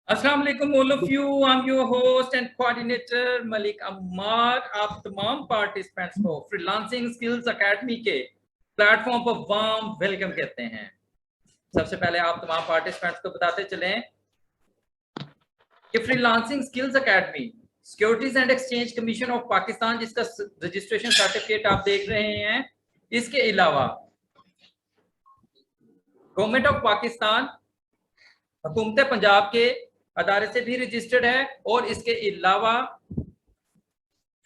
अस्सलाम वालेकुम all of you, I'm your host and coordinator Malik Ammar. आप तमाम पार्टिसिपेंट्स को फ्रीलांसिंग स्किल्स एकेडमी के प्लेटफॉर्म पर वार्म वेलकम कहते हैं। सबसे पहले आप तमाम पार्टिसिपेंट्स को बताते चलें कि freelancing skills academy securities and exchange commission of Pakistan, जिसका रजिस्ट्रेशन सर्टिफिकेट आप देख रहे हैं, इसके अलावा गवर्नमेंट ऑफ पाकिस्तान, हुकूमत पंजाब के अदारे से भी रजिस्टर्ड है, और इसके अलावा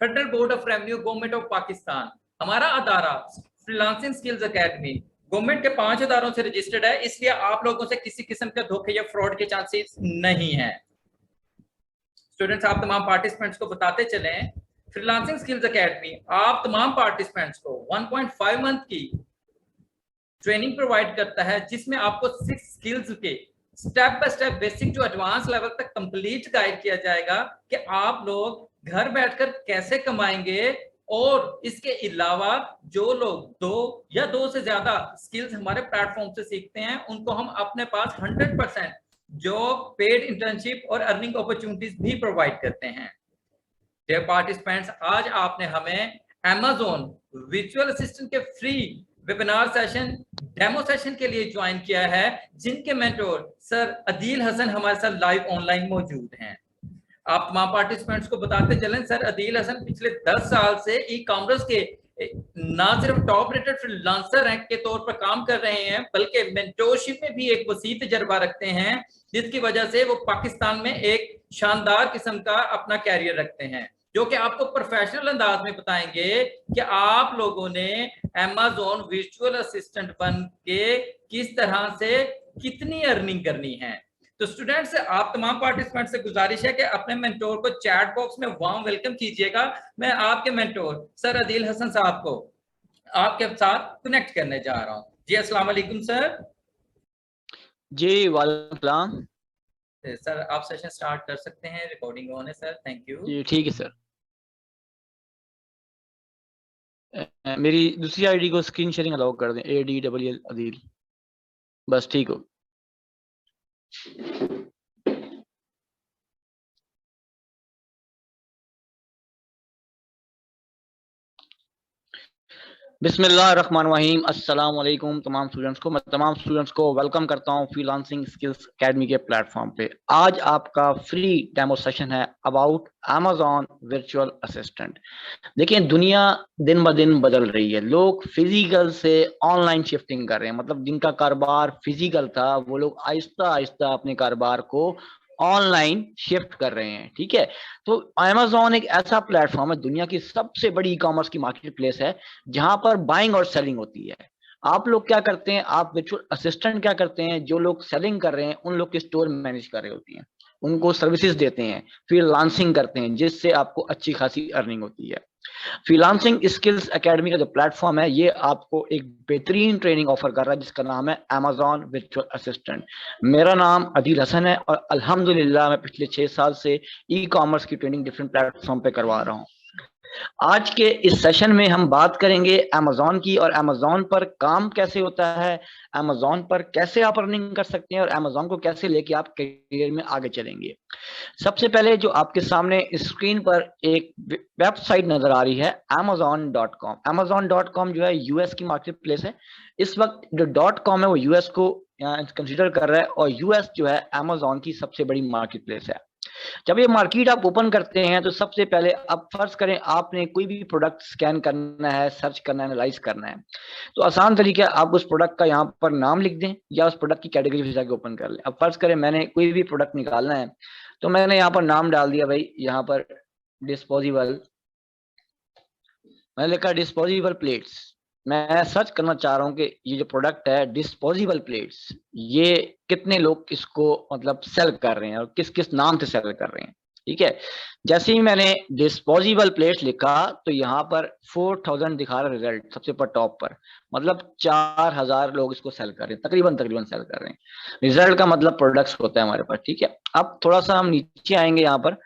federal board of revenue, government of Pakistan. हमारा अदारा फ्रीलांसिंग स्किल्स एकेडमी गवर्नमेंट के 5 अदारों से रजिस्टर्ड है, इसलिए आप लोगों से किसी किस्म के धोखे या फ्रॉड के चांसेस नहीं है। स्टूडेंट्स, आप तमाम पार्टिसिपेंट्स को बताते चलें, फ्रीलांसिंग स्किल्स एकेडमी आप तमाम पार्टिसिपेंट्स को 1.5 मंथ की ट्रेनिंग प्रोवाइड करता है, जिसमें आपको 6 स्किल्स के step by step basic to advance level तक कंप्लीट गाइड किया जाएगा कि आप लोग घर बैठकर कैसे कमाएंगे। और इसके अलावा जो लोग 2 या 2 से ज्यादा स्किल्स हमारे प्लेटफॉर्म से सीखते हैं, उनको हम अपने पास 100% जॉब, पेड इंटर्नशिप और अर्निंग अपॉर्चुनिटीज भी प्रोवाइड करते हैं। डियर पार्टिसिपेंट्स, आज आपने हमें Amazon वर्चुअल असिस्टेंट के free webinar session, demo session के लिए ज्वाइन किया है, जिनके मेंटोर सर अदील हसन हमारे साथ लाइव ऑनलाइन मौजूद हैं। आप तमाम पार्टिसिपेंट्स को बताते चलें, सर अदील हसन पिछले 10 साल से ई कॉमर्स के ना सिर्फ टॉप रेटेड फ्रीलांसर रैंक के तौर पर काम कर रहे हैं, बल्कि मेंटोरशिप में भी एक वसी तजर्बा रखते हैं, जिसकी वजह से वो पाकिस्तान में एक शानदार किस्म का अपना कैरियर रखते हैं, जो कि आपको प्रोफेशनल अंदाज में बताएंगे कि आप लोगों ने Amazon वर्चुअल असिस्टेंट बन के किस तरह से कितनी अर्निंग करनी है। तो स्टूडेंट्स, आप तमाम पार्टिसिपेंट से गुजारिश है कि अपने मेंटोर को चैट बॉक्स में वार्म वेलकम कीजिएगा। मैं आपके मेंटोर सर अदील हसन साहब को आपके साथ कनेक्ट करने जा रहा हूं। जी अस्सलाम वालेकुम सर। जी वालेकुम सलाम। सर आप सेशन स्टार्ट कर सकते हैं, रिकॉर्डिंग ऑन है सर। Thank you. जी ठीक है सर। मेरी दूसरी आईडी को स्क्रीन शेयरिंग अलाउ कर दें, ADLL अदील, बस ठीक हो। बिस्मिल्लाहिर्रहमानिर्रहीम। अस्सलाम वालेकुम तमाम स्टूडेंट्स को। मैं तमाम स्टूडेंट्स को वेलकम करता हूं फ्रीलांसिंग स्किल्स एकेडमी के प्लेटफॉर्म पे। आज आपका फ्री डेमो सेशन है अबाउट Amazon वर्चुअल असिस्टेंट। देखिए, दुनिया दिन ब दिन बदल रही है। लोग फिजिकल से ऑनलाइन शिफ्टिंग कर रहे हैं, मतलब जिनका कारोबार फिजिकल था वो लोग आहिस्ता आहिस्ता अपने कारोबार को ऑनलाइन शिफ्ट कर रहे हैं। ठीक है, तो Amazon एक ऐसा प्लेटफॉर्म है, दुनिया की सबसे बड़ी ई कॉमर्स की मार्केट प्लेस है, जहां पर बाइंग और सेलिंग होती है। आप लोग क्या करते हैं, आप वर्चुअल असिस्टेंट क्या करते हैं, जो लोग सेलिंग कर रहे हैं उन लोग के स्टोर मैनेज कर रहे होती हैं, उनको सर्विसेज देते हैं, फ्रीलांसिंग करते हैं, जिससे आपको अच्छी खासी अर्निंग होती है। फ्रीलांसिंग स्किल्स एकेडमी का जो प्लेटफॉर्म है, ये आपको एक बेहतरीन ट्रेनिंग ऑफर कर रहा है, जिसका नाम है Amazon वर्चुअल असिस्टेंट। मेरा नाम अदील हसन है और अल्हम्दुलिल्लाह मैं पिछले 6 साल से ई कॉमर्स की ट्रेनिंग डिफरेंट प्लेटफॉर्म पे करवा रहा हूँ। आज के इस सेशन में हम बात करेंगे Amazon की, और Amazon पर काम कैसे होता है, Amazon पर कैसे आप अर्निंग कर सकते हैं, और Amazon को कैसे लेके आप करियर में आगे चलेंगे। सबसे पहले जो आपके सामने स्क्रीन पर एक वेबसाइट नजर आ रही है Amazon.com। Amazon.com जो है यूएस की मार्केट प्लेस है। इस वक्त जो .com है वो यूएस को कंसीडर कर रहा है, और यूएस जो है Amazon की सबसे बड़ी मार्केट प्लेस है। जब ये मार्केट आप ओपन करते हैं तो सबसे पहले अब फर्ज करें आपने कोई भी प्रोडक्ट स्कैन करना है, सर्च करना है, एनालाइज करना है, तो आसान तरीका है आप उस प्रोडक्ट का यहाँ पर नाम लिख दें या उस प्रोडक्ट की कैटेगरी जाके ओपन कर लें। अब फर्ज करें मैंने कोई भी प्रोडक्ट निकालना है, तो मैंने यहाँ पर नाम डाल दिया भाई, यहाँ पर डिस्पोजेबल, मैंने लिखा डिस्पोजेबल प्लेट्स। मैं सर्च करना चाह रहा हूँ कि ये जो प्रोडक्ट है डिस्पोजेबल प्लेट्स, ये कितने लोग इसको मतलब सेल कर रहे हैं और किस किस नाम से सेल कर रहे हैं। ठीक है, जैसे ही मैंने डिस्पोजेबल प्लेट्स लिखा तो यहाँ पर 4000 दिखा रहा है रिजल्ट सबसे ऊपर टॉप पर, मतलब 4000 लोग इसको सेल कर रहे हैं, तकरीबन सेल कर रहे हैं। रिजल्ट का मतलब प्रोडक्ट्स होता है हमारे पास। ठीक है, अब थोड़ा सा हम नीचे आएंगे यहाँ पर,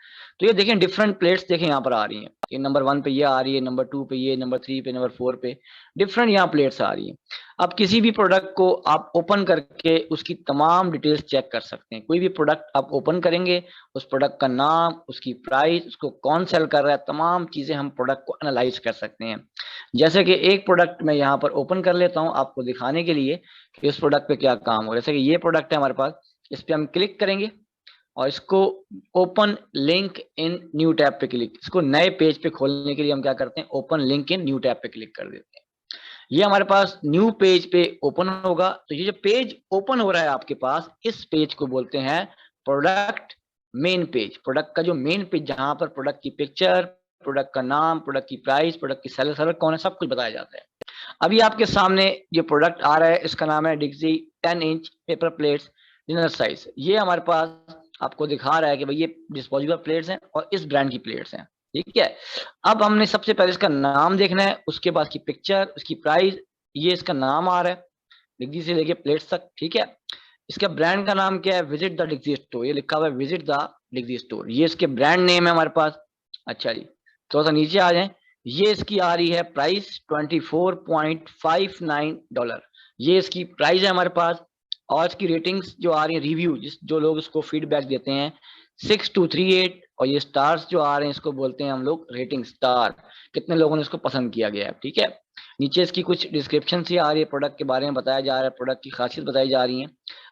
तो ये देखें डिफरेंट प्लेट्स देखें यहाँ पर आ रही हैं, ये नंबर 1 पे ये आ रही है, नंबर 2 पे ये, नंबर 3 पे, नंबर 4 पे डिफरेंट यहाँ प्लेट्स आ रही हैं। अब किसी भी प्रोडक्ट को आप ओपन करके उसकी तमाम डिटेल्स चेक कर सकते हैं। कोई भी प्रोडक्ट आप ओपन करेंगे, उस प्रोडक्ट का नाम, उसकी प्राइस, उसको कौन सेल कर रहा है, तमाम चीजें हम प्रोडक्ट को एनालाइज कर सकते हैं। जैसे कि एक प्रोडक्ट मैं यहाँ पर ओपन कर लेता हूँ आपको दिखाने के लिए कि इस प्रोडक्ट पे क्या काम हो। जैसे कि ये प्रोडक्ट है हमारे पास, इस पे हम क्लिक करेंगे और इसको open link in new tab पे क्लिक, इसको नए पेज पे खोलने के लिए हम क्या करते हैं, open link in new tab पे क्लिक कर देते हैं। ये हमारे पास न्यू पेज पे ओपन होगा। तो ये जो पेज ओपन हो रहा है आपके पास, इस पेज को बोलते हैं प्रोडक्ट मेन पेज। प्रोडक्ट का जो मेन पेज, जहां पर प्रोडक्ट की पिक्चर, प्रोडक्ट का नाम, प्रोडक्ट की प्राइस, प्रोडक्ट की सेलर कौन है, सब कुछ बताया जाता है। अभी आपके सामने जो प्रोडक्ट आ रहा है, इसका नाम है डिक्सी 10 inch paper plates dinner size. ये हमारे पास आपको दिखा रहा है कि भाई ये डिस्पोजेबल प्लेट्स हैं और इस ब्रांड की प्लेट्स हैं, ठीक है। अब हमने सबसे पहले इसका नाम देखना है, उसके बाद की पिक्चर, उसकी प्राइस, ये इसका नाम आ रहा है डिक्सी से लेके प्लेट्स तक, ठीक है। इसका ब्रांड का नाम क्या है, विजिट द डिक्सी स्टोर, ये लिखा हुआ है विजिट द डिक्सी स्टोर, ये इसके ब्रांड नेम है हमारे पास। अच्छा जी, थोड़ा सा नीचे आ जाए, ये इसकी आ रही है प्राइस $24.59, ये इसकी प्राइस है हमारे पास। और इसकी रेटिंग्स जो आ रही है, रिव्यू जो लोग इसको फीडबैक देते हैं 6238, और ये स्टार्स जो आ रहे हैं इसको बोलते हैं हम लोग रेटिंग स्टार, कितने लोगों ने इसको पसंद किया गया है, ठीक है। नीचे इसकी कुछ डिस्क्रिप्शन सी आ रही है, प्रोडक्ट के बारे में बताया जा रहा है, प्रोडक्ट की खासियत बताई जा रही है।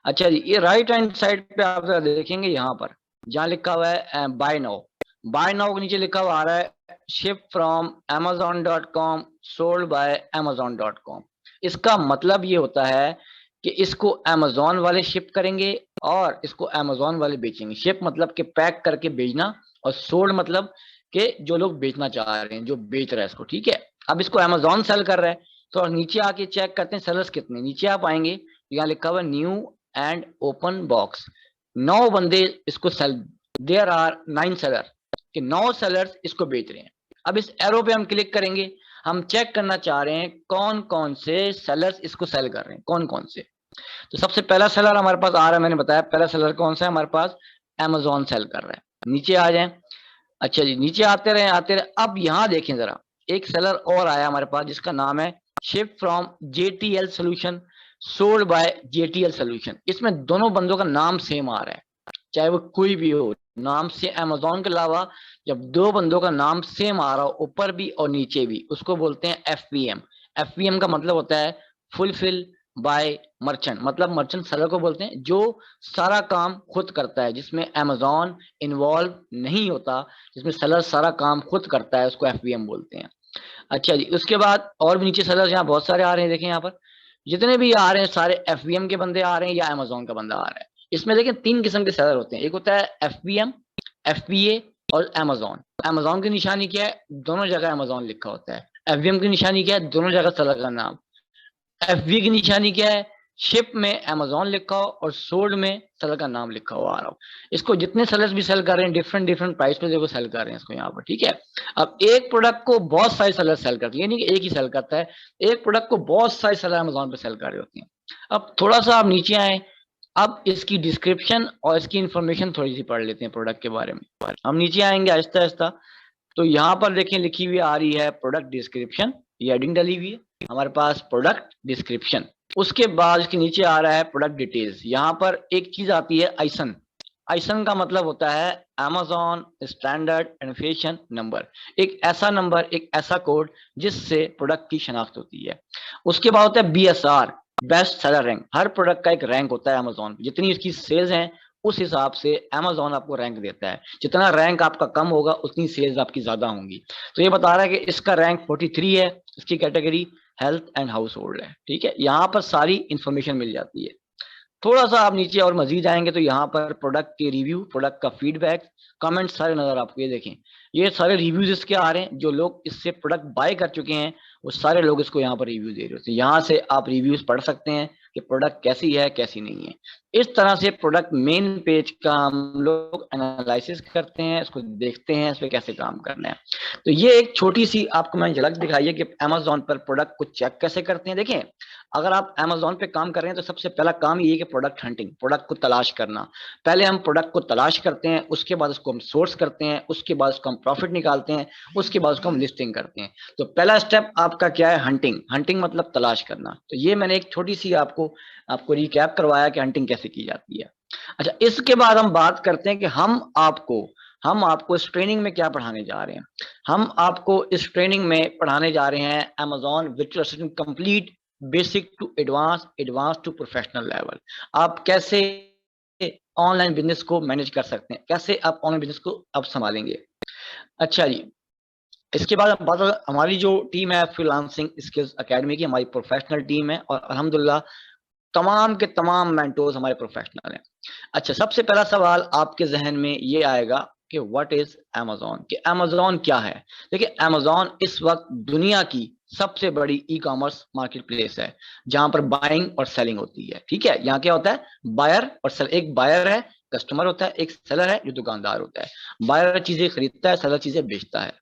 अच्छा जी, ये राइट हैंड साइड पे आप जरा देखेंगे, यहाँ पर जहाँ लिखा हुआ है बाय नाउ, बाय नाउ के नीचे लिखा हुआ आ रहा है ship from amazon.com, sold by amazon.com। इसका मतलब ये होता है कि इसको अमेजोन वाले शिप करेंगे और इसको अमेजोन वाले बेचेंगे। शिप मतलब कि पैक करके भेजना, और सोल्ड मतलब कि जो लोग बेचना चाह रहे हैं, जो बेच रहा है इसको, ठीक है। अब इसको अमेजोन सेल कर रहा है, तो नीचे आके चेक करते हैं सेलर्स कितने। नीचे आप आएंगे, यहाँ लिखा हुआ न्यू एंड ओपन बॉक्स, 9 बंदे इसको सेल, देयर आर 9 सेलर, कि 9 सेलर्स इसको बेच रहे हैं। अब इस एरो पे हम क्लिक करेंगे, हम चेक करना चाह रहे हैं कौन कौन से सेलर्स इसको सेल कर रहे हैं, कौन कौन से। तो सबसे पहला सेलर हमारे पास आ रहा है, मैंने बताया पहला सेलर कौन सा है हमारे पास, अमेजोन सेल कर रहा है। नीचे आ जाएं, अच्छा जी, नीचे आते रहे आते रहे। अब यहाँ देखें जरा, एक सेलर और आया हमारे पास जिसका नाम है ship from JTL solution, sold by JTL solution. इसमें दोनों बंदों का नाम सेम आ रहा है, चाहे वो कोई भी हो, नाम से अमेजोन के अलावा जब 2 बंदों का नाम सेम आ रहा हो ऊपर भी और नीचे भी, उसको बोलते हैं FBM। FBM का मतलब होता है फुलफिल बाय मर्चेंट, मतलब मर्चेंट सेलर को बोलते हैं जो सारा काम खुद करता है, जिसमें अमेजोन इन्वॉल्व नहीं होता, जिसमें सेलर सारा काम खुद करता है, उसको FBM बोलते हैं। अच्छा जी, उसके बाद और भी नीचे सेलर यहाँ बहुत सारे आ रहे हैं, देखें यहाँ पर जितने भी आ रहे हैं सारे FBM के बंदे आ रहे हैं या अमेजोन का बंदा आ रहा है। इसमें देखिए 3 किस्म के सेलर होते हैं, एक होता है FBM, FBA और अमेजोन। अमेजोन की निशानी क्या है, दोनों जगह अमेजोन लिखा होता है। FBM की निशानी क्या है, दोनों जगह सेलर का नाम। FBA की निशानी क्या है, शिप में अमेजोन लिखा हो और सोल्ड में सेलर का नाम लिखा हुआ आ रहा हो। इसको जितने सेलर्स भी सेल कर रहे हैं डिफरेंट डिफरेंट प्राइस पे देखो सेल कर रहे हैं इसको यहाँ पर, ठीक है। अब एक प्रोडक्ट को बहुत सारे सेलर सेल करते हैं, यानी कि एक ही सेल करता है, एक प्रोडक्ट को बहुत सारे सेलर अमेजोन पे सेल कर रहे होते हैं। अब थोड़ा सा आप नीचे आए, अब इसकी डिस्क्रिप्शन और इसकी इंफॉर्मेशन थोड़ी सी पढ़ लेते हैं प्रोडक्ट के बारे में। हम नीचे आएंगे आहिस्ता आहिस्ता, तो यहाँ पर देखें लिखी हुई आ रही है प्रोडक्ट डिस्क्रिप्शन, ये हेडिंग डली हुई है हमारे पास प्रोडक्ट डिस्क्रिप्शन। उसके बाद इसके नीचे आ रहा है प्रोडक्ट डिटेल्स। यहाँ पर एक चीज आती है आइसन, आइसन का मतलब होता है अमेजोन स्टैंडर्ड आइडेंटिफिकेशन नंबर, एक ऐसा नंबर, एक ऐसा कोड जिससे प्रोडक्ट की शनाख्त होती है। उसके बाद होता है BSR, बेस्ट सेलर रैंक। हर प्रोडक्ट का एक रैंक होता है अमेजोन, जितनी उसकी सेल्स हैं उस हिसाब से अमेजोन आपको रैंक देता है, जितना रैंक आपका कम होगा उतनी सेल्स आपकी ज्यादा होंगी। तो ये बता रहा है कि इसका रैंक 43 है, इसकी category health and house hold है, ठीक है। यहाँ पर सारी इंफॉर्मेशन मिल जाती है। थोड़ा सा आप नीचे और मजीद आएंगे तो यहाँ पर प्रोडक्ट के रिव्यू, प्रोडक्ट का फीडबैक, कमेंट सारे नजर आपको, ये देखें ये सारे रिव्यूज इसके आ रहे हैं, जो लोग इससे प्रोडक्ट बाय कर चुके हैं वो सारे लोग इसको यहाँ पर रिव्यू दे रहे होते हैं। यहाँ से आप रिव्यूज पढ़ सकते हैं कि प्रोडक्ट कैसी है कैसी नहीं है। इस तरह से प्रोडक्ट मेन पेज का हम लोग एनालिसिस करते हैं, इसको देखते हैं इस पर कैसे काम करना है। तो ये एक छोटी सी आपको मैंने झलक दिखाई है कि Amazon पर प्रोडक्ट को चेक कैसे करते हैं। देखें, अगर आप Amazon पे काम कर रहे हैं तो सबसे पहला काम ये है कि प्रोडक्ट हंटिंग, प्रोडक्ट को तलाश करना। पहले हम प्रोडक्ट को तलाश करते हैं, उसके बाद उसको हम सोर्स करते हैं, उसके बाद उसको हम प्रॉफिट निकालते हैं, उसके बाद उसको हम लिस्टिंग करते हैं। तो पहला स्टेप आपका क्या है? हंटिंग। हंटिंग मतलब तलाश करना। तो ये मैंने एक छोटी सी आपको रिकैप करवाया कि हंटिंग कैसे की जाती है। अच्छा, इसके बाद हम बात करते हैं कि हम आपको इस ट्रेनिंग में क्या पढ़ाने जा रहे हैं। हम आपको इस ट्रेनिंग में पढ़ाने जा रहे हैं Amazon virtual assistant complete basic to advance, advance to professional level. आप कैसे ऑनलाइन बिजनेस को मैनेज कर सकते हैं, कैसे आप ऑनलाइन बिजनेस को आप संभालेंगे। अच्छा जी, इसके बाद हम बात, हमारी जो टीम है फ्रीलांसिंग स्किल्स एकेडमी की, हमारी प्रोफेशनल टीम है और अल्हम्दुलिल्लाह तमाम के तमाम मेंटोर्स हमारे प्रोफेशनल हैं। अच्छा, सबसे पहला सवाल आपके जहन में ये आएगा कि व्हाट इज Amazon, कि Amazon क्या है। देखिए, Amazon इस वक्त दुनिया की सबसे बड़ी ई कॉमर्स मार्केट प्लेस है जहां पर बाइंग और सेलिंग होती है। ठीक है, यहाँ क्या होता है? बायर और सेलर। एक बायर है, कस्टमर होता है, एक सेलर है जो दुकानदार होता है। बायर चीजें खरीदता है, सेलर चीजें बेचता है।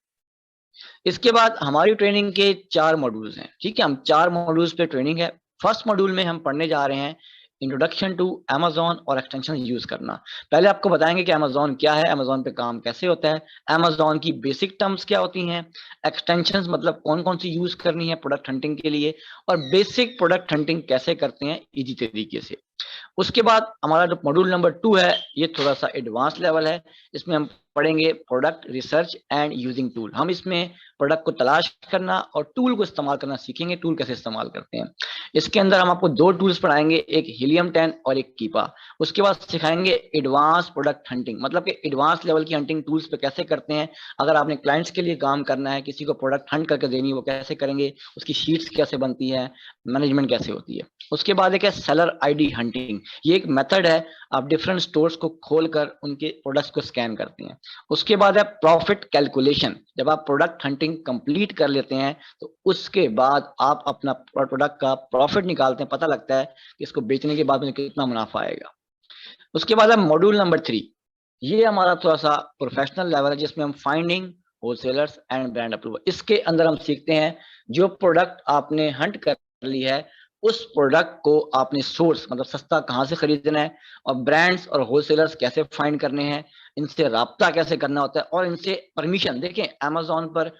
इसके बाद हमारी ट्रेनिंग के 4 मॉड्यूल्स हैं। ठीक है, हम 4 मॉड्यूल्स पे ट्रेनिंग है। फर्स्ट मॉड्यूल में हम पढ़ने जा रहे हैं इंट्रोडक्शन टू Amazon और एक्सटेंशन यूज करना। पहले आपको बताएंगे कि Amazon क्या है, Amazon पे काम कैसे होता है, Amazon की बेसिक टर्म्स क्या होती हैं, एक्सटेंशंस मतलब कौन कौन सी यूज करनी है प्रोडक्ट हंटिंग के लिए, और बेसिक प्रोडक्ट हंटिंग कैसे करते हैं इजी तरीके से। उसके बाद हमारा जो मॉड्यूल नंबर 2 है, ये थोड़ा सा एडवांस लेवल है। इसमें हम पढ़ेंगे product research and using tool. हम इसमें प्रोडक्ट को तलाश करना और टूल को इस्तेमाल करना सीखेंगे, टूल कैसे इस्तेमाल करते हैं। इसके अंदर हम आपको 2 टूल्स पढ़ाएंगे, एक हीलियम 10 और एक कीपा। उसके बाद सिखाएंगे एडवांस प्रोडक्ट हंटिंग, मतलब कि एडवांस लेवल की हंटिंग टूल्स पे कैसे करते हैं। अगर आपने क्लाइंट्स के लिए काम करना है, किसी को प्रोडक्ट हंट करके देनी है, वो कैसे करेंगे, उसकी शीट्स कैसे बनती है, मैनेजमेंट कैसे होती है। उसके बाद एक है सेलर आईडी हंटिंग। ये एक मेथड है, आप डिफरेंट स्टोर्स को खोलकर उनके प्रोडक्ट्स को स्कैन करते हैं। उसके बाद है प्रॉफिट कैलकुलेशन। जब आप प्रोडक्ट हंटिंग कंप्लीट कर लेते हैं तो उसके बाद आप अपना प्रोडक्ट का प्रॉफिट निकालते हैं, पता लगता है कि इसको बेचने के बाद मुझे कितना मुनाफा आएगा। उसके बाद है मॉड्यूल नंबर 3। ये हमारा थोड़ा सा प्रोफेशनल लेवल है जिसमें हम finding wholesalers and brand approval. इसके अंदर हम सीखते हैं जो प्रोडक्ट आपने हंट कर ली है, उस प्रोडक्ट को आपने सोर्स मतलब सस्ता कहाँ से खरीदना है, और ब्रांड्स और होलसेलर्स कैसे फाइंड करने हैं, इनसे राब्ता कैसे करना होता है, और इनसे परमिशन। देखें, Amazon पर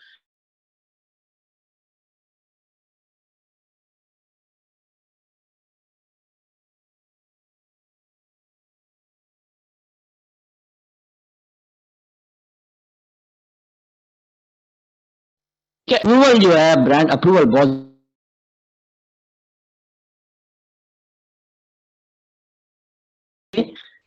अप्रूवल जो है, ब्रांड अप्रूवल बहुत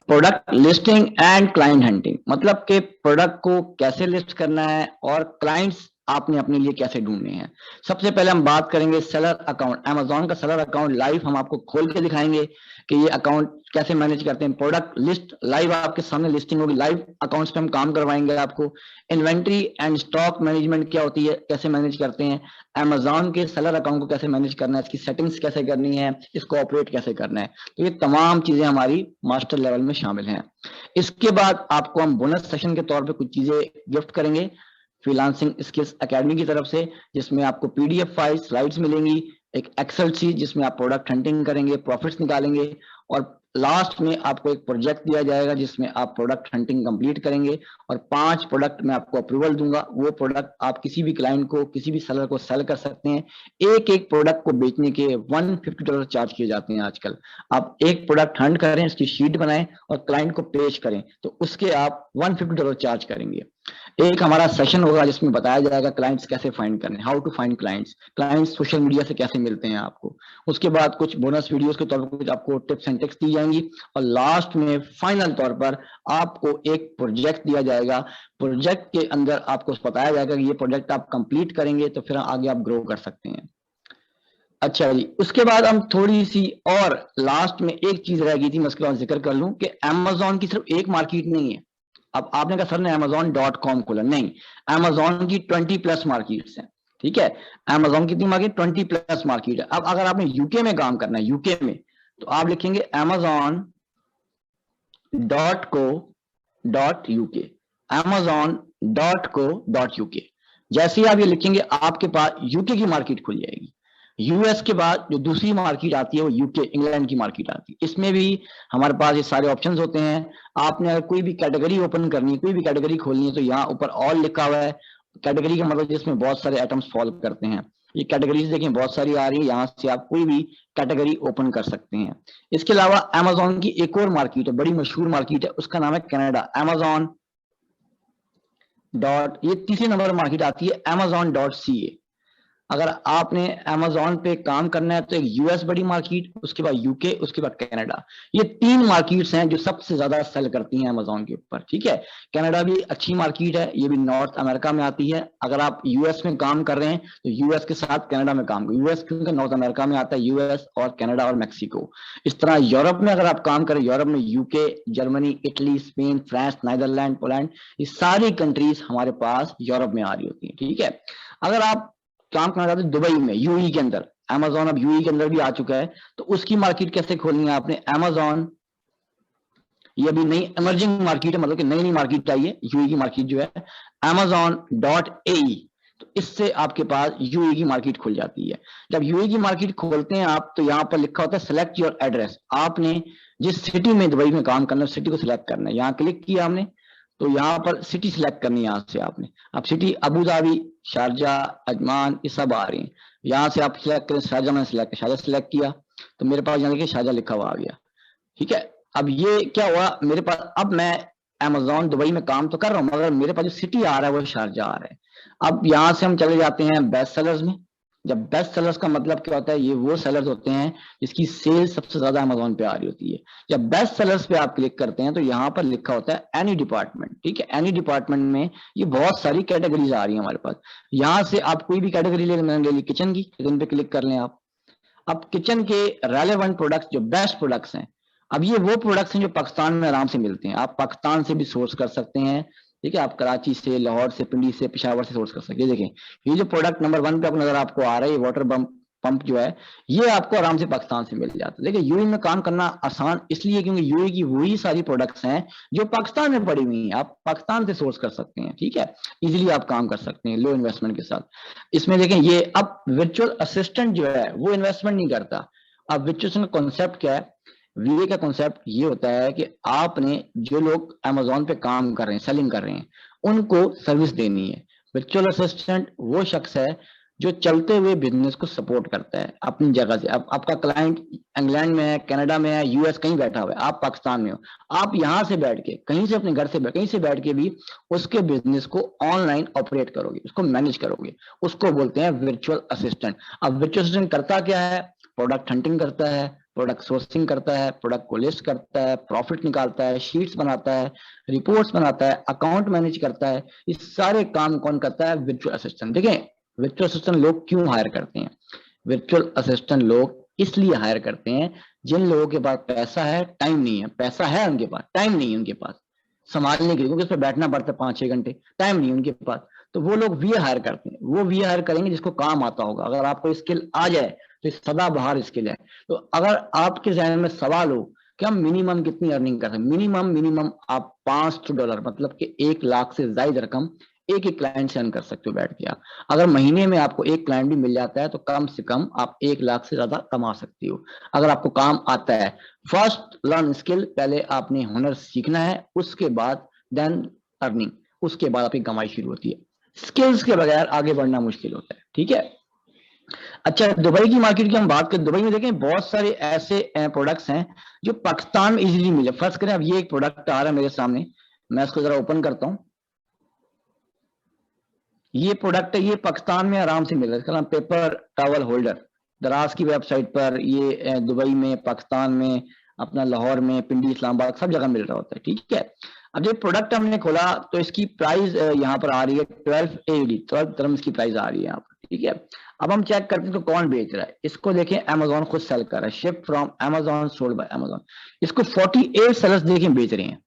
product listing and client hunting, मतलब कि प्रोडक्ट को कैसे लिस्ट करना है और क्लाइंट्स आपने अपने लिए कैसे ढूंढने हैं। सबसे पहले हम बात करेंगे सेलर अकाउंट। Amazon का सेलर अकाउंट लाइव हम आपको खोल के दिखाएंगे कि ये अकाउंट कैसे मैनेज करते हैं। प्रोडक्ट लिस्ट लाइव आपके सामने लिस्टिंग होगी, लाइव अकाउंट्स पे हम काम करवाएंगे आपको। इन्वेंट्री एंड स्टॉक मैनेजमेंट क्या होती है, कैसे मैनेज करते हैं। Amazon के सेलर अकाउंट को कैसे मैनेज करना है, इसकी सेटिंग्स कैसे करनी है, इसको ऑपरेट कैसे करना है। तो ये तमाम चीजें हमारी मास्टर लेवल में शामिल हैं। इसके बाद आपको हम बोनस सेशन के तौर पे कुछ चीजें गिफ्ट करेंगे फ्रीलांसिंग स्किल्स एकेडमी की तरफ से, जिसमें आपको पीडीएफ फाइल स्लाइड्स मिलेंगी, एक एक्सेल शीट जिसमें आप प्रोडक्ट हंटिंग करेंगे, प्रॉफिट्स निकालेंगे, और लास्ट में आपको एक प्रोजेक्ट दिया जाएगा जिसमें आप प्रोडक्ट हंटिंग कंप्लीट करेंगे। और 5 प्रोडक्ट मैं आपको अप्रूवल दूंगा, वो प्रोडक्ट आप किसी भी क्लाइंट को, किसी भी सेलर को सेल कर सकते हैं। एक एक प्रोडक्ट को बेचने के $150 चार्ज किए जाते हैं आजकल। आप एक प्रोडक्ट हंट करें, उसकी शीट बनाएं और क्लाइंट को पेश करें तो उसके आप $150 चार्ज करेंगे। एक हमारा सेशन होगा जिसमें बताया जाएगा क्लाइंट्स कैसे फाइंड करने, how to find clients, clients social media से कैसे मिलते हैं आपको। उसके बाद कुछ बोनस वीडियोस के तौर पर कुछ आपको टिप्स एंड ट्रिक्स दी जाएंगी, और लास्ट में फाइनल तौर पर आपको एक प्रोजेक्ट दिया जाएगा। प्रोजेक्ट के अंदर आपको बताया जाएगा कि ये प्रोजेक्ट आप कंप्लीट करेंगे तो फिर आगे आप ग्रो कर सकते हैं। अच्छा जी, उसके बाद हम थोड़ी सी और लास्ट में एक चीज रह गई थी, मैं उसके बाद जिक्र कर लूं कि Amazon की सिर्फ एक मार्केट नहीं है। अब आपने कहा सर ने Amazon.com खोला, नहीं, Amazon की 20+ मार्केट्स हैं। ठीक है, Amazon की कितनी मार्केट? 20+ मार्केट है। अब अगर आपने यूके में काम करना है, यूके में, तो आप लिखेंगे Amazon.co.uk, Amazon.co.uk। जैसे ही आप ये लिखेंगे आपके पास यूके की मार्केट खुल जाएगी। यूएस के बाद जो दूसरी मार्केट आती है वो यूके इंग्लैंड की मार्केट आती है। इसमें भी हमारे पास ये सारे ऑप्शंस होते हैं। आपने अगर कोई भी कैटेगरी ओपन करनी है, कोई भी कैटेगरी खोलनी है, तो यहाँ ऊपर ऑल लिखा हुआ है। कैटेगरी का मतलब जिसमें बहुत सारे आइटम्स फॉलो करते हैं। ये कैटेगरीज देखें बहुत सारी आ रही है, यहाँ से आप कोई भी कैटेगरी ओपन कर सकते हैं। इसके अलावा अमेजोन की एक और मार्केट है, बड़ी मशहूर मार्केट है, उसका नाम है कनाडा। अमेजोन डॉट, ये तीसरे नंबर मार्केट आती है amazon.ca। अगर आपने अमेजोन पे काम करना है तो एक यूएस बड़ी मार्केट, उसके बाद यूके, उसके बाद कनाडा। ये 3 मार्केट्स हैं जो सबसे ज्यादा सेल करती हैं अमेजोन के ऊपर, ठीक है। कनाडा भी अच्छी मार्केट है, ये भी नॉर्थ अमेरिका में आती है। अगर आप यूएस में काम कर रहे हैं तो यूएस के साथ कनाडा में काम करें। यूएस क्योंकि नॉर्थ अमेरिका में आता है, यूएस और कनाडा और मैक्सिको। इस तरह यूरोप में अगर आप काम करें, यूरोप में UK, Germany, Italy, Spain, France, Netherlands, Poland, ये सारी कंट्रीज हमारे पास यूरोप में आ रही होती है, ठीक है। अगर आप काम करना चाहते हैं दुबई में, यूएई के अंदर, अमेजोन अब यूएई के अंदर भी आ चुका है, तो उसकी मार्केट कैसे खोलनी है आपने? अमेजोन, ये अभी नई इमर्जिंग मार्केट है, मतलब कि नई नई मार्केट आई है यूएई की मार्केट जो है, amazon.ae। तो इससे आपके पास यूएई की मार्केट खुल जाती है। जब यूएई की मार्केट खोलते हैं आप, तो यहाँ पर लिखा होता है सेलेक्ट योर एड्रेस। आपने जिस सिटी में दुबई में काम करना है, सिटी को सिलेक्ट करना है। यहाँ क्लिक किया हमने, तो यहाँ पर सिटी सिलेक्ट करनी है यहाँ से आपने। अब city Abu Dhabi, Sharjah, Ajman, ये सब आ रही है। यहाँ से आप सिलेक्ट करें, शारजा मैंने शारजा सिलेक्ट किया, तो मेरे पास यहाँ देखिए शारजा लिखा हुआ आ गया, ठीक है। अब ये क्या हुआ मेरे पास, अब मैं अमेजोन दुबई में काम तो कर रहा हूँ, मगर मेरे पास जो सिटी आ रहा है वो शारजा आ रहा है। अब यहाँ से हम चले जाते हैं बेस्ट सेलर्स में। जब बेस्ट सेलर्स का मतलब क्या होता है, ये वो सेलर्स होते हैं जिसकी सेल सबसे ज्यादा अमेजोन पे आ रही होती है। जब बेस्ट सेलर्स पे आप क्लिक करते हैं तो यहाँ पर लिखा होता है एनी डिपार्टमेंट, ठीक है। एनी डिपार्टमेंट में ये बहुत सारी कैटेगरीज आ रही है हमारे पास। यहाँ से आप कोई भी कैटेगरी ले, मैंने ले ली किचन की, किचन पे क्लिक कर लें आप। अब किचन के रेलेवेंट प्रोडक्ट्स, जो बेस्ट प्रोडक्ट्स हैं, अब ये वो प्रोडक्ट्स हैं जो पाकिस्तान में आराम से मिलते हैं। आप पाकिस्तान से भी सोर्स कर सकते हैं, ठीक है। आप कराची से, लाहौर से, पिंडी से, पेशावर से सोर्स कर सकते हैं। देखें ये जो प्रोडक्ट नंबर 1 पे आपको नजर आपको आ रहा है, वाटर पंप जो है, ये आपको आराम से पाकिस्तान से मिल जाता है। देखिए यूएई में काम करना आसान इसलिए क्योंकि यूएई की वही सारी प्रोडक्ट्स हैं जो पाकिस्तान में पड़ी हुई हैं, आप पाकिस्तान से सोर्स कर सकते हैं, ठीक है। इजीली आप काम कर सकते हैं लो इन्वेस्टमेंट के साथ। इसमें देखें ये अब वर्चुअल असिस्टेंट जो है वो इन्वेस्टमेंट नहीं करता। अब वर्चुअल कॉन्सेप्ट क्या है? वीए का कॉन्सेप्ट ये होता है कि आपने जो लोग अमेजोन पे काम कर रहे हैं, सेलिंग कर रहे हैं, उनको सर्विस देनी है। वर्चुअल असिस्टेंट वो शख्स है जो चलते हुए बिजनेस को सपोर्ट करता है अपनी जगह से। अब आपका क्लाइंट इंग्लैंड में है, कनाडा में है, यूएस कहीं बैठा हुआ है, आप पाकिस्तान में हो, आप यहाँ से बैठ के, कहीं से अपने घर से कहीं से बैठ के भी उसके बिजनेस को ऑनलाइन ऑपरेट करोगे, उसको मैनेज करोगे, उसको बोलते हैं वर्चुअल असिस्टेंट। अब वर्चुअल असिस्टेंट करता क्या है? प्रोडक्ट हंटिंग करता है, प्रोडक्ट सोर्सिंग करता है, प्रोडक्ट को लिस्ट करता है, प्रॉफिट निकालता है, शीट्स बनाता है, रिपोर्ट्स बनाता है, अकाउंट मैनेज करता है। ये सारे काम कौन करता है? Virtual assistant. देखें वर्चुअल असिस्टेंट लोग क्यों हायर करते हैं? वर्चुअल असिस्टेंट लोग इसलिए हायर करते हैं जिन लोगों के पास पैसा है, टाइम नहीं है। पैसा है उनके पास, टाइम नहीं है उनके पास संभालने के लिए, क्योंकि उस पर बैठना पड़ता है 5-6 घंटे, टाइम नहीं है उनके पास। तो वो लोग वी हायर करते हैं। वो वी हायर करेंगे जिसको काम आता होगा। अगर आपको स्किल आ जाए तो ये सदाबहार स्किल है। तो अगर आपके जहन में सवाल हो कि हम मिनिमम कितनी अर्निंग कर सकते हैं, मिनिमम आप $500 मतलब कि 1 लाख से ज्यादा रकम एक एक क्लाइंट से अर्न कर सकते हो बैठ के आप। अगर महीने में आपको एक क्लाइंट भी मिल जाता है तो कम से कम आप 1 लाख से ज्यादा कमा सकती हो अगर आपको काम आता है। फर्स्ट लर्न स्किल, पहले आपने हुनर सीखना है, उसके बाद देन अर्निंग, उसके बाद आपकी कमाई शुरू होती है। स्किल्स के बगैर आगे बढ़ना मुश्किल होता है, ठीक है। अच्छा दुबई की मार्केट की हम बात करें, दुबई में देखें बहुत सारे ऐसे प्रोडक्ट्स हैं जो पाकिस्तान में इजीली मिले। फर्स्ट करें, अब ये एक प्रोडक्ट आ रहा है मेरे सामने, मैं इसको जरा ओपन करता हूं। ये प्रोडक्ट है, ये पाकिस्तान में आराम से मिल रहा है, इसका नाम पेपर टॉवल होल्डर। दराज की वेबसाइट पर ये दुबई में, पाकिस्तान में, अपना लाहौर में, पिंडी, इस्लामाबाद, सब जगह मिल रहा होता है, ठीक है। अब ये प्रोडक्ट हमने खोला तो इसकी प्राइस यहाँ पर आ रही है 12 AED, 12 दिरहम्स की प्राइस आ रही है यहाँ पर, ठीक है। अब हम चेक करते हैं तो कौन बेच रहा है। इसको देखें अमेजोन खुद सेल कर रहा है, ship from Amazon, sold by Amazon. इसको 48 सेलर्स देखें बेच रहे हैं।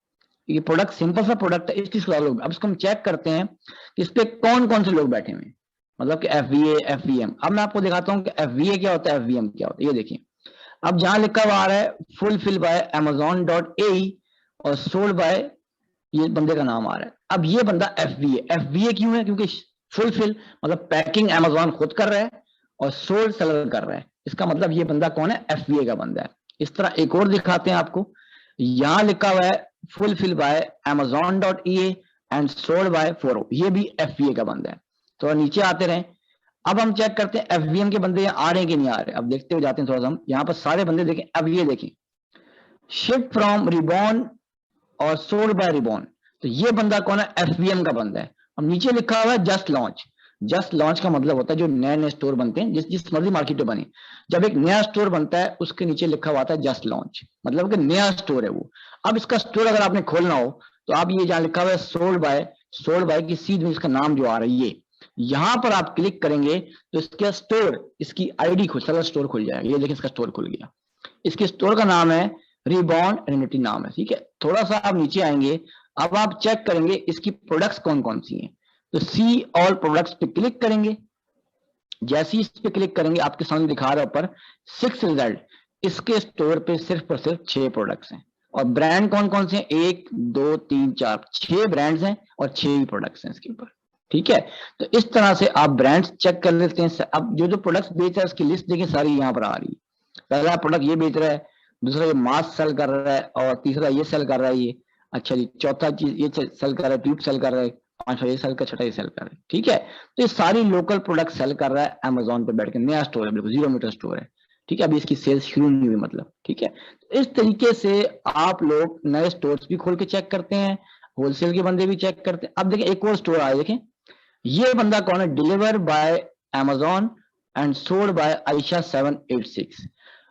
ये प्रोडक्ट सिंपल सा प्रोडक्ट है, इसकी लोग। अब इसको हम चेक करते हैं कि इस पे कौन कौन से लोग बैठे हुए हैं, मतलब कि FVA, FVM। अब मैं आपको दिखाता हूँ कि FVA क्या होता है, FVM क्या होता है। ये देखिए अब जहां लिखा हुआ आ रहा है फुलफिल बाय amazon.ae और सोल्ड बाय, ये बंदे का नाम आ रहा है। अब ये बंदा FVA क्यों है? क्योंकि फुलफिल मतलब पैकिंग अमेजोन खुद कर रहा है और सोल्ड सेलर कर रहा है। इसका मतलब ये बंदा कौन है? एफबीए का बंदा है। इस तरह एक और दिखाते हैं आपको, यहां लिखा हुआ है fulfil bye amazon.ea and sold by फोरो, ये भी एफबीए का बंदा है। तो नीचे आते रहे, अब हम चेक करते हैं एफबीएम के बंदे आ रहे हैं कि नहीं आ रहे। अब देखते हुए जाते हैं थोड़ा सा हम, यहाँ पर सारे बंदे देखें। अब ये देखें शिफ्ट फ्रॉम रिबॉन और सोल्ड बाय रिबॉन, तो ये बंदा कौन है? एफबीएम का बंदा है। अब नीचे लिखा हुआ है जस्ट लॉन्च। जस्ट लॉन्च का मतलब होता है जो नए नए स्टोर बनते हैं, जिस मर्जी मार्केट में बने, जब एक नया स्टोर बनता है उसके नीचे लिखा हुआ था जस्ट लॉन्च, मतलब कि नया स्टोर है वो। अब इसका स्टोर अगर आपने खोलना हो तो आप ये जहां लिखा हुआ है सोल्ड बाय की सीध में इसका नाम जो आ रहा है ये, यहां पर आप क्लिक करेंगे तो इसका स्टोर, इसकी आईडी खुल, सारा स्टोर खुल जाएगा। ये देखिए इसका स्टोर खुल गया। इसके स्टोर का नाम है रिबॉन रिनिटी नाम है, ठीक है। थोड़ा सा आप नीचे आएंगे, अब आप चेक करेंगे इसकी प्रोडक्ट्स कौन कौन सी हैं, तो सी ऑल प्रोडक्ट्स पे क्लिक करेंगे। जैसे ही इस पे क्लिक करेंगे आपके सामने दिखा रहा है ऊपर 6 रिजल्ट। इसके स्टोर पे सिर्फ और सिर्फ 6 प्रोडक्ट्स हैं और ब्रांड कौन कौन से हैं? 1 2 3 4 6 ब्रांड्स हैं और 6 ही प्रोडक्ट्स हैं इसके ऊपर, ठीक है। तो इस तरह से आप ब्रांड्स चेक कर लेते हैं। अब जो प्रोडक्ट्स बेच रहा है उसकी लिस्ट देखिए सारी यहाँ पर आ रही है। पहला प्रोडक्ट ये बेच रहा है, दूसरा ये मास्क सेल कर रहा है और तीसरा ये सेल कर रहा है ये, अच्छा जी, चौथा चीज ये सेल कर रहा है, ट्यूब सेल कर रहा है, पांचवा ये सेल कर, छठा ये सेल कर रहा है, ठीक है। तो ये सारी लोकल प्रोडक्ट सेल कर रहा है अमेजोन पे बैठ के। नया स्टोर है, बिल्कुल 0 मीटर स्टोर है, ठीक है। अभी इसकी सेल्स शुरू नहीं हुई मतलब, ठीक है। तो इस तरीके से आप लोग नए स्टोर्स भी खोल के चेक करते हैं, होलसेल के बंदे भी चेक करते हैं। अब देखें एक और स्टोर आया, देखें ये बंदा कौन है? Deliver bye Amazon and sold by Ayesha 786।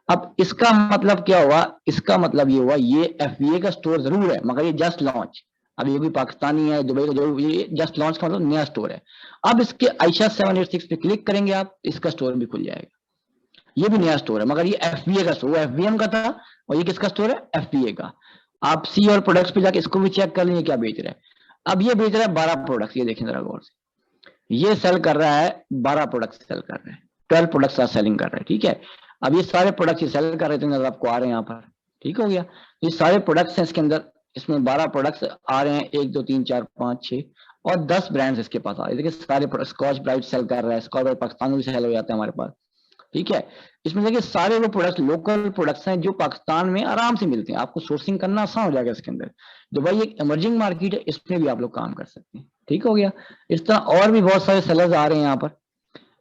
अब इसका मतलब क्या हुआ? इसका मतलब ये हुआ ये एफबीए का स्टोर जरूर है मगर ये जस्ट लॉन्च, अब ये भी पाकिस्तानी है, दुबई का, जो ये जस्ट लॉन्च का मतलब नया स्टोर है। अब इसके आयशा 786 पे क्लिक करेंगे आप, इसका स्टोर भी खुल जाएगा। ये भी नया स्टोर है मगर ये एफबीए का स्टोर, एफबीएम का था और ये किसका स्टोर है? एफबीए का। आप सी और प्रोडक्ट्स पे जाके इसको भी चेक कर लेंगे क्या बेच रहा है। अब ये बेच रहा है 12 प्रोडक्ट्स, ये देखें जरा गौर से, ये सेल कर रहा है 12 प्रोडक्ट सेल कर रहा है, 12 प्रोडक्ट्स सेलिंग कर रहा है, ठीक है। अब ये सारे प्रोडक्ट्स सेल कर रहे थे, नजर आपको आ रहे हैं यहाँ पर, ठीक हो गया। ये सारे प्रोडक्ट्स हैं इसके अंदर, इसमें 12 प्रोडक्ट्स आ रहे हैं, 1 2 3 4 5 6 और 10 ब्रांड्स इसके पास आ रहे हैं। देखिए सारे स्कॉच ब्राइट सेल कर रहा है, स्कॉच ब्राइट पाकिस्तान में भी सेल हो जाते हैं हमारे पास, ठीक है। इसमें देखिए सारे वो प्रोडक्ट्स लोकल प्रोडक्ट्स हैं जो पाकिस्तान में आराम से मिलते हैं, आपको सोर्सिंग करना आसान हो जाएगा इसके अंदर। दुबई एक इमर्जिंग मार्केट है, इसमें भी आप लोग काम कर सकते हैं, ठीक हो गया। इस तरह और भी बहुत सारे सेलर्स आ रहे हैं यहाँ पर।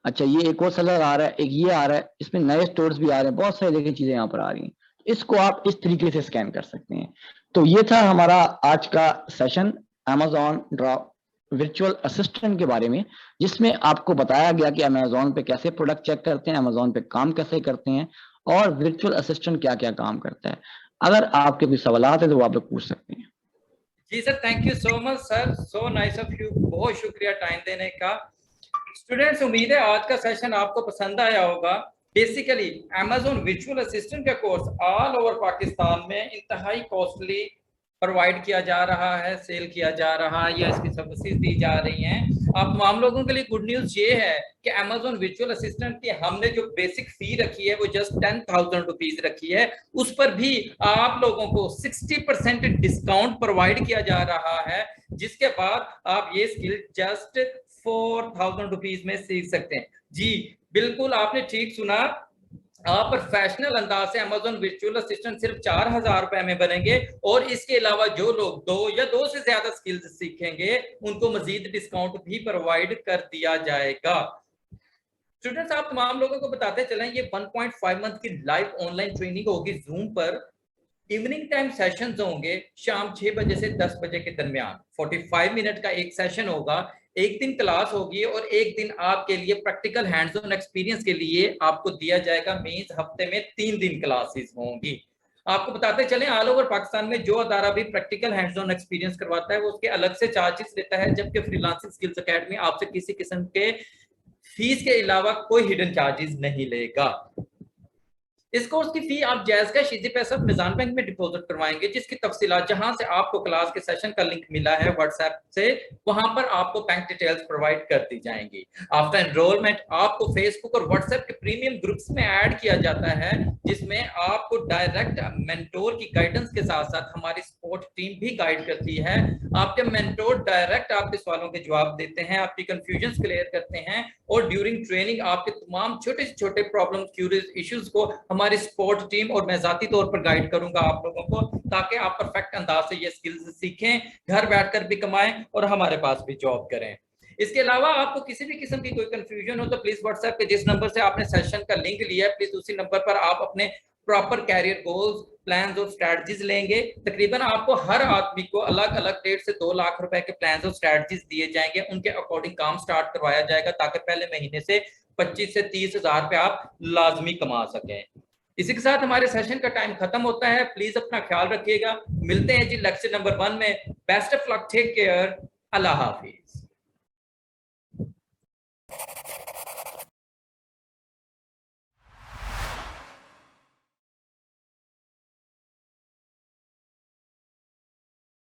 अच्छा ये एक और सेलर आ रहा है, एक ये आ रहा है, इसमें नए स्टोर्स भी आ रहे हैं, बहुत सारी देखिए चीजें यहाँ पर आ रही हैं। इसको आप इस तरीके से स्कैन कर सकते हैं। तो ये था हमारा आज का सेशन अमेजॉन वर्चुअल असिस्टेंट के बारे में, जिसमें आपको बताया गया कि अमेजॉन पे कैसे प्रोडक्ट चेक करते हैं, अमेजॉन पे काम कैसे करते हैं और वर्चुअल असिस्टेंट क्या क्या काम करता है। अगर आपके कोई सवाल है तो वो आप लोग पूछ सकते हैं। जी sir, thank you so much sir, so nice of you, बहुत शुक्रिया टाइम देने का। स्टूडेंट्स, उम्मीद है आज का सेशन आपको पसंद आया होगा। बेसिकली अमेजॉन वर्चुअल असिस्टेंट का कोर्स ऑल ओवर पाकिस्तान में इंतहाई कॉस्टली प्रोवाइड किया जा रहा है, सेल किया जा रहा है या इसकी सर्विसेज दी जा रही हैं। अब तमाम लोगों के लिए गुड न्यूज ये है कि अमेजॉन वर्चुअल असिस्टेंट की हमने जो बेसिक फी रखी है वो जस्ट 10,000 रुपीज रखी है, उस पर भी आप लोगों को 60% डिस्काउंट प्रोवाइड किया जा रहा है, जिसके बाद आप ये स्किल जस्ट 4,000 रुपीज में सीख सकते हैं। जी बिल्कुल आपने ठीक सुना, आप प्रोफेशनल अंदाज से अमेजॉन वर्चुअल असिस्टेंट सिर्फ 4,000 रुपए में बनेंगे और इसके अलावा जो लोग 2 या 2 से ज्यादा स्किल्स सीखेंगे उनको मजीद डिस्काउंट भी प्रोवाइड कर दिया जाएगा। स्टूडेंट्स, आप तमाम लोगों को बताते चलें, ये 1.5 मंथ की लाइव ऑनलाइन ट्रेनिंग होगी जूम पर। इवनिंग टाइम सेशंस होंगे शाम 6 बजे से 10 बजे के दरमियान। 45 मिनट का एक सेशन होगा, एक दिन क्लास होगी और एक दिन आपके लिए प्रैक्टिकल हैंड्स ऑन एक्सपीरियंस के लिए आपको दिया जाएगा। मींस हफ्ते में 3 दिन क्लासेस होंगी। आपको बताते चलें, ऑल ओवर पाकिस्तान में जो अदारा भी प्रैक्टिकल हैंड्स ऑन एक्सपीरियंस करवाता है वो उसके अलग से चार्जेस लेता है, जबकि फ्रीलांसिंग स्किल्स एकेडमी आपसे किसी किस्म के फीस के अलावा कोई हिडन चार्जेस नहीं लेगा। इस कोर्स की फी आप जैज़ कैश इजी पैसा निज़ाम बैंक में डिपॉजिट करवाएंगे, जिसकी तफसीलात जहां से आपको क्लास के सेशन का लिंक मिला है व्हाट्सएप से, वहां पर आपको बैंक डिटेल्स प्रोवाइड कर दी जाएंगी। आफ्टर एनरोलमेंट आपको फेसबुक और व्हाट्सएप के प्रीमियम ग्रुप्स में ऐड किया जाता है, जिसमें आपको डायरेक्ट मेंटोर की गाइडेंस के साथ साथ हमारी सपोर्ट टीम भी गाइड करती है। आपके मेंटोर डायरेक्ट आपके सवालों के जवाब देते हैं, आपकी कंफ्यूजन क्लियर करते हैं और ड्यूरिंग ट्रेनिंग आपके तमाम छोटे से छोटे प्रॉब्लम क्यूरीज इश्यूज को हमारी सपोर्ट टीम और मैं जाती तौर पर गाइड करूंगा आप लोगों को, ताकि आप परफेक्ट अंदाज से ये स्किल्स सीखें, घर बैठकर भी कमाएं और हमारे पास भी जॉब करें। इसके अलावा आपको किसी भी किस्म की कोई कंफ्यूजन हो तो प्लीज व्हाट्सएप के जिस नंबर से आपने सेशन का लिंक लिया है, प्लीज उसी नंबर पर आप अपने प्रॉपर कैरियर गोल्स, प्लान्स और स्ट्रेटजीज लेंगे। तकरीबन आपको हर आदमी को अलग अलग 1.5 से 2 लाख रुपए के प्लान्स और स्ट्रेटजीज दिए जाएंगे, उनके अकॉर्डिंग काम स्टार्ट करवाया जाएगा, ताकि पहले महीने से 25 से 30 हजार रुपए आप लाजमी कमा सकें। इसी के साथ हमारे सेशन का टाइम खत्म होता है। प्लीज अपना ख्याल रखिएगा। मिलते हैं जी लेक्चर नंबर 1 में। Best of luck, take care, अल्लाह हाफिज।